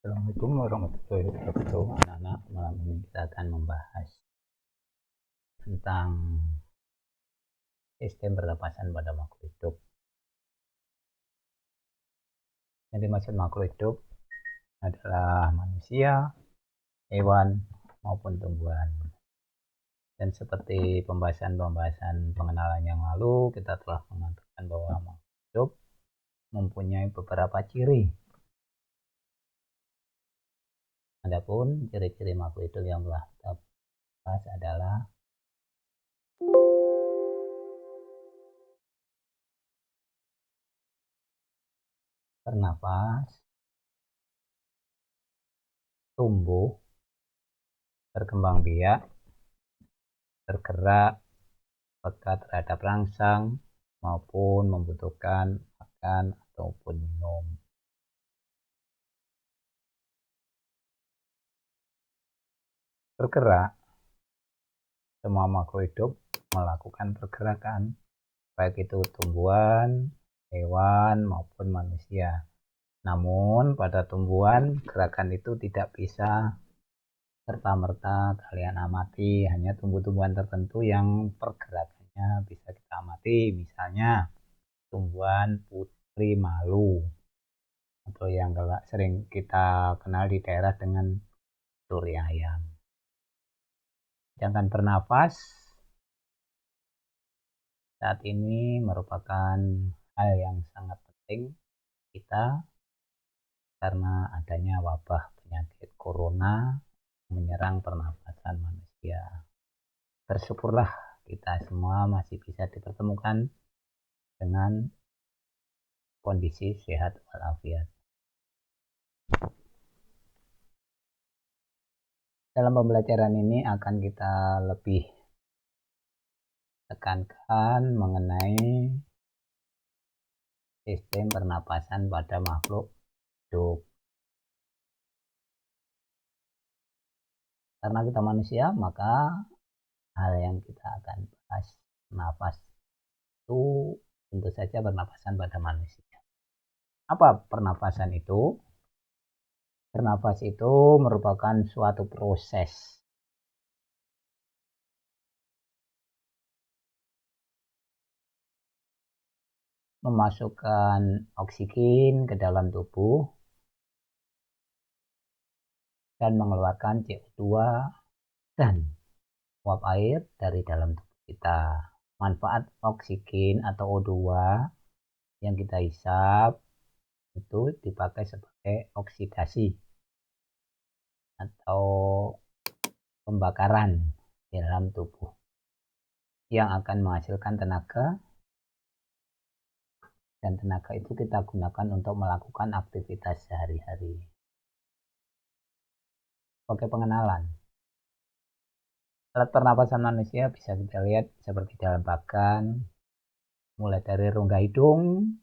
Assalamualaikum warahmatullahi wabarakatuh. Anak-anak, malam ini kita akan membahas tentang sistem pernapasan pada makhluk hidup. Yang dimaksud makhluk hidup adalah manusia, hewan, maupun tumbuhan. Dan seperti pembahasan pengenalan yang lalu, kita telah mengatakan bahwa makhluk hidup mempunyai beberapa ciri. Adapun ciri-ciri makhluk hidup yang telah kita bahas adalah bernafas, tumbuh, berkembang biak, bergerak, peka terhadap rangsang, maupun membutuhkan makan ataupun minum. Bergerak, semua makhluk hidup melakukan pergerakan, baik itu tumbuhan, hewan, maupun manusia. Namun pada tumbuhan, gerakan itu tidak bisa serta-merta kalian amati, hanya tumbuh-tumbuhan tertentu yang pergerakannya bisa kita amati, misalnya tumbuhan putri malu, atau yang sering kita kenal di daerah dengan duri ayam. Sedangkan bernafas saat ini merupakan hal yang sangat penting kita karena adanya wabah penyakit corona menyerang pernapasan manusia. Bersyukurlah kita semua masih bisa dipertemukan dengan kondisi sehat walafiat. Dalam pembelajaran ini akan kita lebih tekankan mengenai sistem pernapasan pada makhluk hidup. Karena kita manusia, maka hal yang kita akan bahas nafas itu tentu saja pernapasan pada manusia. Apa pernapasan itu? Bernafas itu merupakan suatu proses memasukkan oksigen ke dalam tubuh dan mengeluarkan CO2 dan uap air dari dalam tubuh kita. Manfaat oksigen atau O2 yang kita hisap itu dipakai sebagai oksidasi atau pembakaran dalam tubuh yang akan menghasilkan tenaga, dan tenaga itu kita gunakan untuk melakukan aktivitas sehari-hari. Sebagai pengenalan, alat pernapasan manusia bisa kita lihat seperti dalam bagan, mulai dari rongga hidung,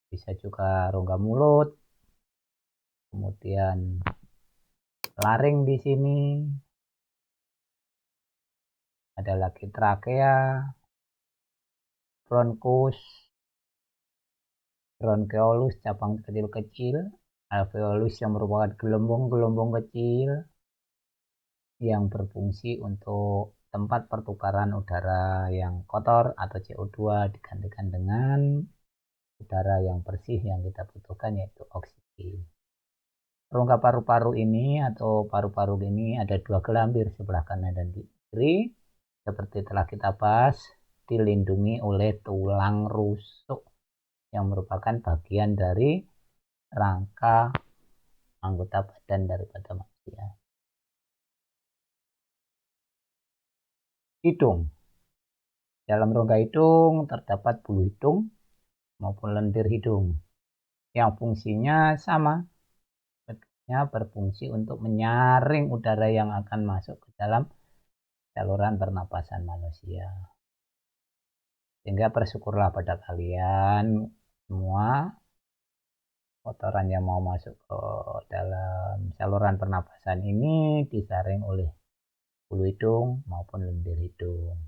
bisa juga rongga mulut, kemudian laring di sini, ada lagi trakea, bronkus, bronkeolus cabang kecil-kecil, alveolus yang merupakan gelombang-gelombang kecil yang berfungsi untuk tempat pertukaran udara yang kotor atau CO2 digantikan dengan udara yang bersih yang kita butuhkan, yaitu oksigen. Rongga paru-paru ini atau paru-paru ini ada dua gelambir sebelah kanan dan kiri, seperti telah kita bahas, dilindungi oleh tulang rusuk yang merupakan bagian dari rangka anggota badan daripada manusia. Hidung. Dalam rongga hidung terdapat bulu hidung maupun lendir hidung yang fungsinya sama, berfungsi untuk menyaring udara yang akan masuk ke dalam saluran pernapasan manusia. Sehingga bersyukurlah pada kalian semua, kotoran yang mau masuk ke dalam saluran pernapasan ini disaring oleh bulu hidung maupun lendir hidung.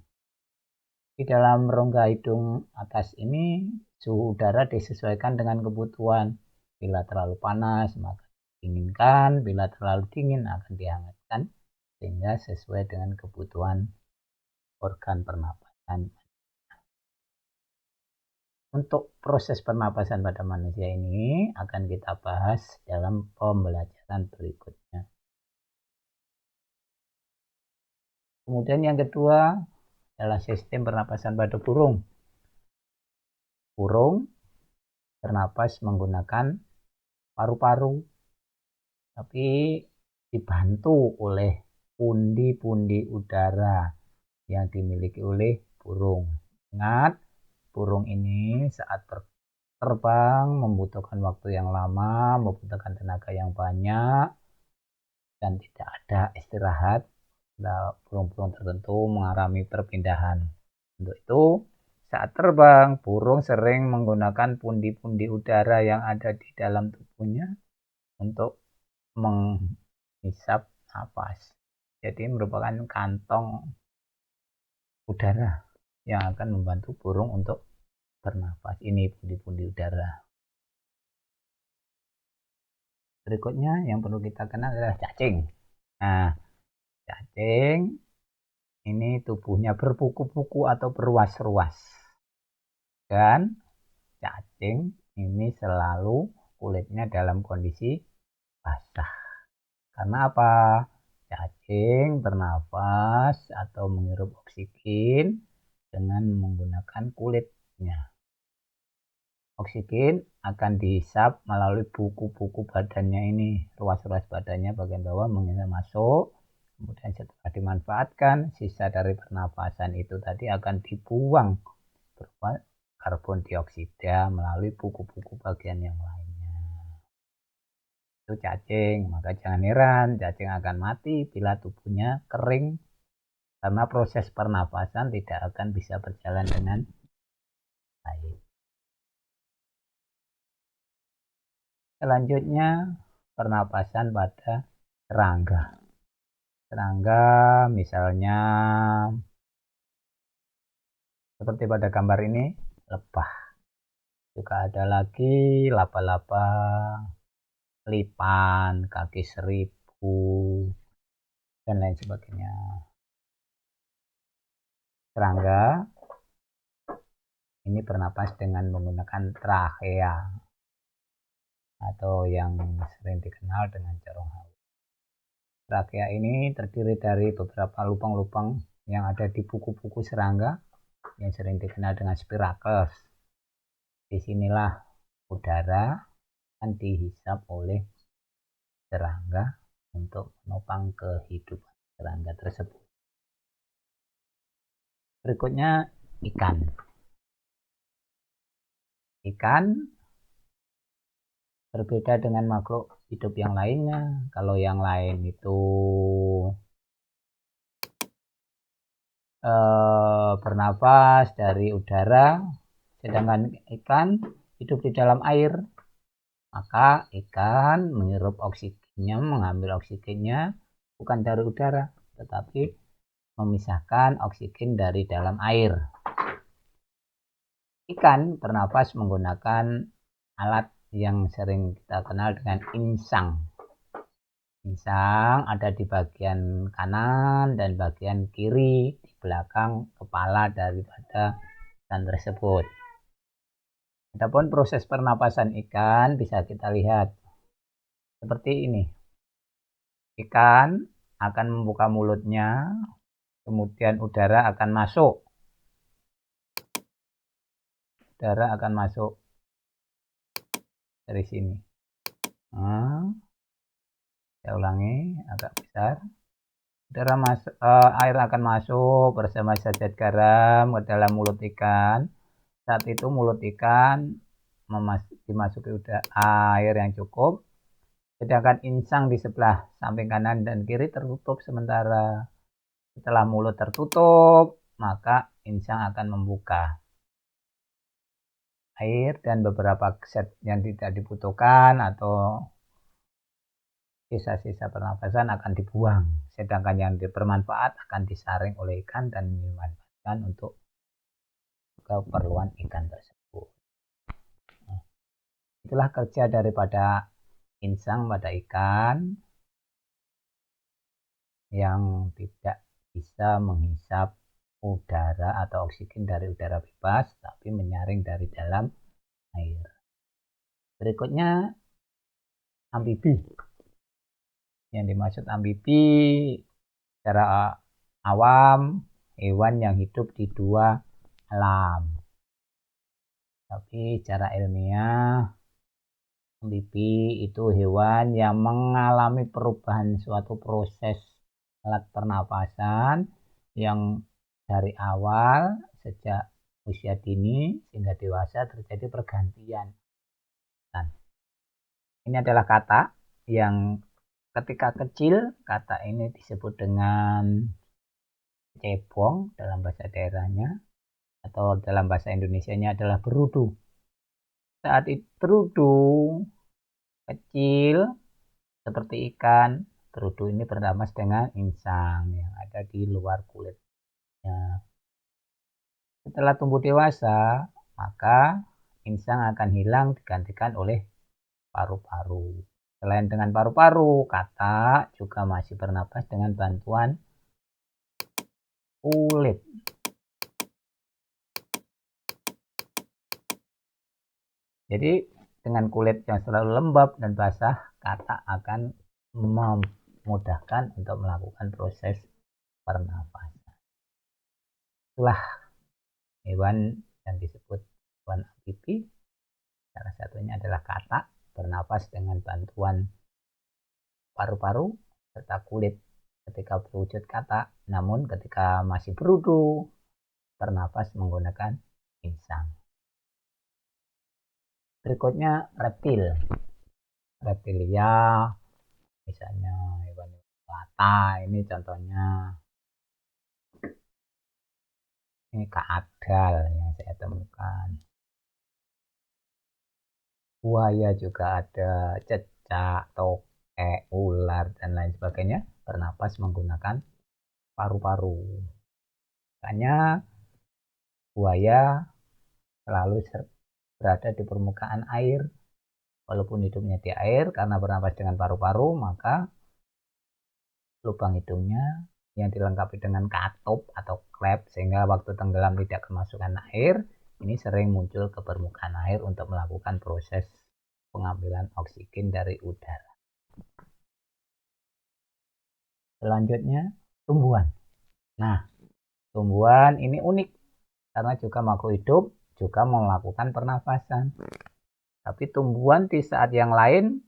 Di dalam rongga hidung atas ini suhu udara disesuaikan dengan kebutuhan. Bila terlalu panas maka didinginkan, bila terlalu dingin akan dihangatkan sehingga sesuai dengan kebutuhan organ pernapasan. Untuk proses pernapasan pada manusia ini akan kita bahas dalam pembelajaran berikutnya. Kemudian yang kedua adalah sistem pernapasan pada burung. Burung bernapas menggunakan paru-paru, tapi dibantu oleh pundi-pundi udara yang dimiliki oleh burung. Ingat, burung ini saat terbang membutuhkan waktu yang lama, membutuhkan tenaga yang banyak, dan tidak ada istirahat. Burung-burung tertentu mengalami perpindahan. Untuk itu, saat terbang, burung sering menggunakan pundi-pundi udara yang ada di dalam tubuhnya untuk menghisap nafas. Jadi merupakan kantong udara yang akan membantu burung untuk bernapas. Ini pundi-pundi udara. Berikutnya yang perlu kita kenal adalah cacing. Nah, cacing ini tubuhnya berkuku-kuku atau berruas-ruas. Dan cacing ini selalu kulitnya dalam kondisi basah. Karena apa? Cacing bernafas atau menghirup oksigen dengan menggunakan kulitnya. Oksigen akan dihisap melalui buku-buku badannya ini, ruas-ruas badannya bagian bawah mengisap masuk. Kemudian setelah dimanfaatkan, sisa dari pernafasan itu tadi akan dibuang berupa karbon dioksida melalui buku-buku bagian yang lainnya. Itu cacing, maka jangan heran cacing akan mati bila tubuhnya kering karena proses pernafasan tidak akan bisa berjalan dengan baik. Selanjutnya pernapasan pada serangga. Serangga misalnya seperti pada gambar ini, lebah. Juga ada lagi laba-laba, lipan, kaki seribu, dan lain sebagainya. Serangga ini bernapas dengan menggunakan trachea atau yang sering dikenal dengan jarung haus. Trachea ini terdiri dari beberapa lubang-lubang yang ada di buku-buku serangga yang sering dikenal dengan spiracles. Disinilah udara akan dihisap oleh serangga untuk menopang kehidupan serangga tersebut. Berikutnya ikan. Ikan berbeda dengan makhluk hidup yang lainnya. Kalau yang lain itu bernapas dari udara, sedangkan ikan hidup di dalam air. Maka ikan menghirup oksigennya, mengambil oksigennya bukan dari udara, tetapi memisahkan oksigen dari dalam air. Ikan bernapas menggunakan alat yang sering kita kenal dengan insang. Insang ada di bagian kanan dan bagian kiri di belakang kepala daripada ikan tersebut. Adapun proses pernapasan ikan bisa kita lihat seperti ini. Ikan akan membuka mulutnya, kemudian udara akan masuk. Udara akan masuk dari sini. Saya ulangi agak besar. Udara masuk, air akan masuk bersama zat garam ke dalam mulut ikan. Saat itu mulut ikan dimasuki air yang cukup, sedangkan insang di sebelah samping kanan dan kiri tertutup sementara. Setelah mulut tertutup, maka insang akan membuka. Air dan beberapa zat yang tidak dibutuhkan atau sisa-sisa pernapasan akan dibuang, sedangkan yang bermanfaat akan disaring oleh ikan dan dimanfaatkan untuk keperluan ikan tersebut. Itulah kerja daripada insang pada ikan yang tidak bisa menghisap udara atau oksigen dari udara bebas, tapi menyaring dari dalam air. Berikutnya amfibi. Yang dimaksud amfibi secara awam hewan yang hidup di dua alam. Tapi secara ilmiah amfibi itu hewan yang mengalami perubahan suatu proses alat pernapasan yang dari awal sejak usia dini hingga dewasa terjadi pergantian. Dan ini adalah kata yang ketika kecil, kata ini disebut dengan cebong dalam bahasa daerahnya, atau dalam bahasa Indonesianya adalah berudu. Saat itu berudu kecil seperti ikan, berudu ini bernapas dengan insang yang ada di luar kulitnya. Setelah tumbuh dewasa, maka insang akan hilang digantikan oleh paru-paru. Selain dengan paru-paru, katak juga masih bernapas dengan bantuan kulit. Jadi dengan kulit yang selalu lembab dan basah, katak akan memudahkan untuk melakukan proses pernapasan. Itulah hewan yang disebut hewan amfibi. Salah satunya adalah katak, bernapas dengan bantuan paru-paru serta kulit ketika berwujud katak, namun ketika masih berudu bernapas menggunakan insang. Berikutnya reptil. Reptilia misalnya hewan melata, ini contohnya. Ini keadal yang saya temukan. Buaya juga ada, cecak, tokek, ular dan lain sebagainya bernapas menggunakan paru-paru. Makanya buaya selalu berada di permukaan air. Walaupun hidupnya di air, karena bernapas dengan paru-paru, maka lubang hidungnya yang dilengkapi dengan katup atau klep sehingga waktu tenggelam tidak kemasukan air, ini sering muncul ke permukaan air untuk melakukan proses pengambilan oksigen dari udara. Selanjutnya tumbuhan. Nah, tumbuhan ini unik karena juga makhluk hidup, juga melakukan pernafasan. Tapi tumbuhan di saat yang lain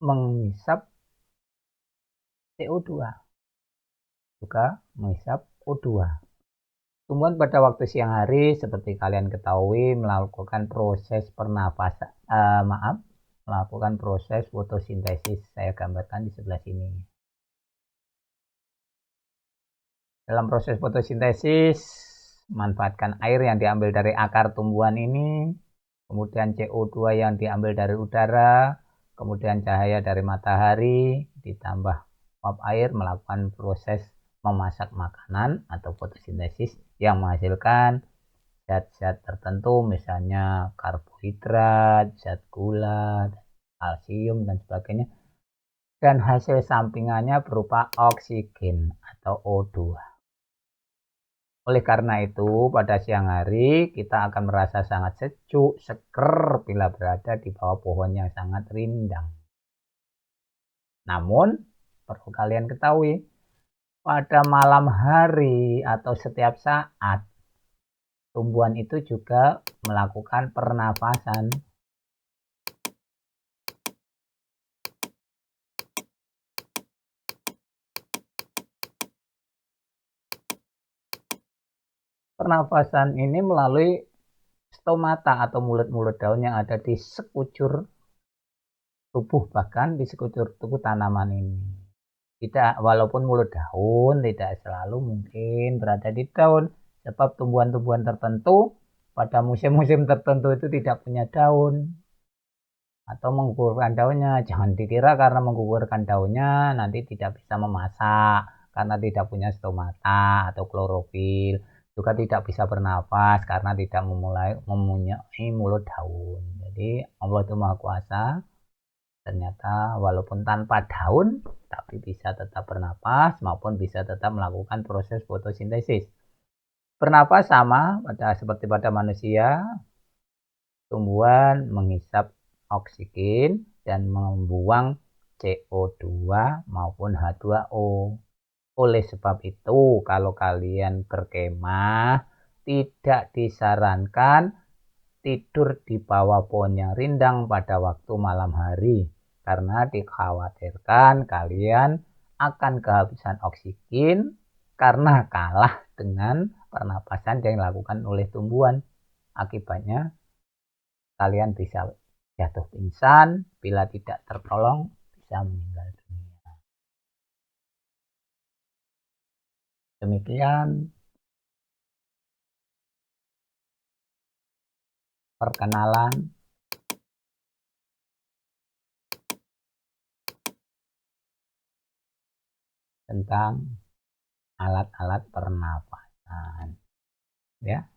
menghisap CO2, juga menghisap O2. Tumbuhan pada waktu siang hari seperti kalian ketahui melakukan proses pernafasan, melakukan proses fotosintesis. Saya gambarkan di sebelah sini. Dalam proses fotosintesis, manfaatkan air yang diambil dari akar tumbuhan ini, kemudian CO2 yang diambil dari udara, kemudian cahaya dari matahari, ditambah uap air melakukan proses memasak makanan atau fotosintesis yang menghasilkan zat-zat tertentu, misalnya karbohidrat, zat gula, kalsium, dan sebagainya. Dan hasil sampingannya berupa oksigen atau O2. Oleh karena itu, pada siang hari kita akan merasa sangat sejuk, seger bila berada di bawah pohon yang sangat rindang. Namun, perlu kalian ketahui, pada malam hari atau setiap saat, tumbuhan itu juga melakukan pernafasan. Pernafasan ini melalui stomata atau mulut-mulut daun yang ada di sekujur tubuh, bahkan di sekujur tubuh tanaman ini. Tidak, walaupun mulut daun tidak selalu mungkin berada di daun, sebab tumbuhan-tumbuhan tertentu pada musim-musim tertentu itu tidak punya daun atau menggugurkan daunnya. Jangan dikira karena menggugurkan daunnya nanti tidak bisa memasak karena tidak punya stomata atau klorofil, juga tidak bisa bernafas karena tidak mempunyai mulut daun. Jadi Allah itu Maha Kuasa. Ternyata walaupun tanpa daun, tapi bisa tetap bernapas maupun bisa tetap melakukan proses fotosintesis. Bernapas sama seperti pada manusia, tumbuhan menghisap oksigen dan membuang CO2 maupun H2O. Oleh sebab itu, kalau kalian berkemah, tidak disarankan tidur di bawah pohon yang rindang pada waktu malam hari, karena dikhawatirkan kalian akan kehabisan oksigen karena kalah dengan pernapasan yang dilakukan oleh tumbuhan. Akibatnya, kalian bisa jatuh pingsan, bila tidak tertolong bisa meninggal dunia. Demikian perkenalan tentang alat-alat pernapasan, ya.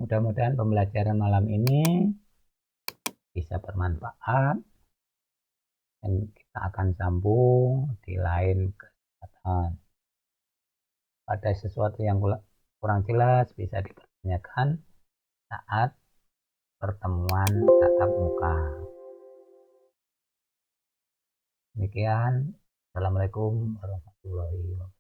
Mudah-mudahan pembelajaran malam ini bisa bermanfaat dan kita akan sambung di lain kesempatan. Ada sesuatu yang kurang jelas bisa dipertanyakan saat pertemuan tatap muka. Demikian, Assalamualaikum warahmatullahi wabarakatuh.